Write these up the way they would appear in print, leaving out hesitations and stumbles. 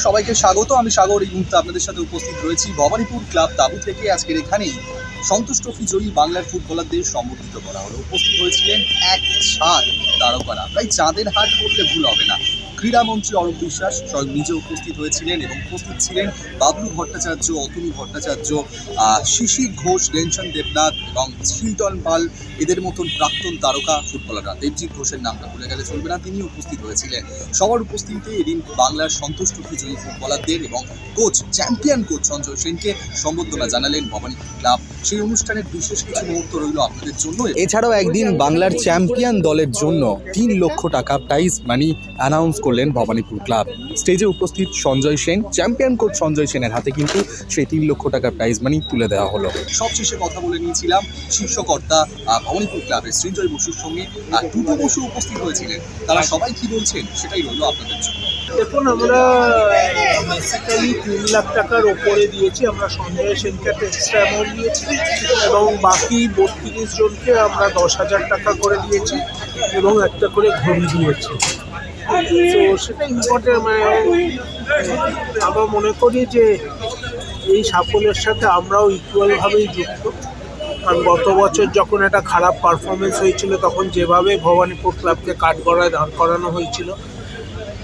সবাইকে স্বাগত। আমি সাগর। এই মুহূর্তে আপনাদের সাথে উপস্থিত রয়েছি ভবানীপুর ক্লাব তাঁবু থেকে। আজকের এখানেই সন্তোষ ট্রফি জয়ী বাংলার ফুটবলারদের সম্বর্ধিত করা হলো। উপস্থিত হয়েছিলেন এক ছাদ তারকারা, প্রায় চাঁদের হাট করলে ভুল হবে না। ক্রীড়ামন্ত্রী অরূপ বিশ্বাস স্বয়ং নিজে উপস্থিত হয়েছিলেন এবং উপস্থিত ছিলেন বাবলু ভট্টাচার্য, অতনু ভট্টাচার্য, শিশির ঘোষ, রেঞ্চন দেবনাথ এবং শিলটন পাল, এদের মতন প্রাক্তন তারকা ফুটবলাররা। দেবজিৎ ঘোষের নামটা ভুলে গেলে চলবে না, তিনি উপস্থিত হয়েছিলেন। সবার উপস্থিতিতে এদিন বাংলার সন্তোষ ট্রফি জয়ী ফুটবলারদের এবং কোচ, চ্যাম্পিয়ন কোচ সঞ্জয় সেনকে সম্বর্ধনা জানালেন ভবানীপুর ক্লাব। সেই অনুষ্ঠানের বিশেষ কিছু মুহূর্ত রইল আপনাদের জন্য। এছাড়াও একদিন বাংলার চ্যাম্পিয়ন দলের জন্য 3 লক্ষ টাকা প্রাইজ মানি অ্যানাউন্স করলেন ভবানীপুর ক্লাব। স্টেজে উপস্থিত সঞ্জয় সেন, চ্যাম্পিয়ন কোচ সঞ্জয় সেনের হাতে কিন্তু সেই 3 লক্ষ টাকার প্রাইজ মানি তুলে দেওয়া হলো। সবশেষে কথা বলে নিয়েছিলাম শীর্ষকর্তা ভবানীপুর ক্লাবের সৃঞ্জয় বসুর সঙ্গে। দুটো বসু উপস্থিত হয়েছিলেন, তারা সবাই কি বলছেন সেটাই রইল আপনাদের জন্য। দেখুন, আমরা বেসিক্যালি 3 লাখ টাকার ওপরে দিয়েছি। আমরা সঞ্জয় সেনকে একটা এক্সট্রা অ্যামাউন্ট দিয়েছি এবং বাকি 32 জনকে আমরা 10,000 টাকা করে দিয়েছি এবং একটা করে ঘড়ি দিয়েছি। তো সেটা ইম্পর্টেন্ট। আমরা মনে করি যে এই সাফল্যের সাথে আমরাও ইকুয়ালভাবেই যুক্ত। কারণ গত বছর যখন একটা খারাপ পারফরমেন্স হয়েছিল, তখন যেভাবে ভবানীপুর ক্লাবকে কাঠগড়ায় দাঁড় করানো হয়েছিল,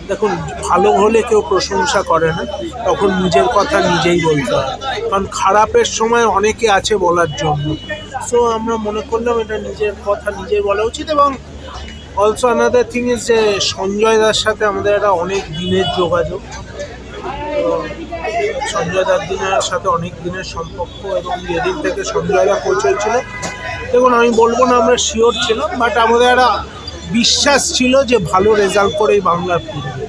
দেখুন, ভালো হলে কেউ প্রশংসা করে না, তখন নিজের কথা নিজেই বলতে হয়। কারণ খারাপের সময় অনেকে আছে বলার জন্য। সো আমরা মনে করলাম এটা নিজের কথা নিজেই বলা উচিত। এবং অলসো আনাদার থিং ইজ যে সঞ্জয় দার সাথে আমাদের একটা অনেক দিনের যোগাযোগ, সঞ্জয় দার সাথে অনেক দিনের সম্পর্ক। এবং যেদিন থেকে সঞ্জয় দা কোচ হয়েছিল, দেখুন, আমি বলবো না আমরা শিওর ছিলাম, বাট আমাদের একটা বিশ্বাস ছিল যে ভালো রেজাল্ট করেই বাংলার ফিরবে।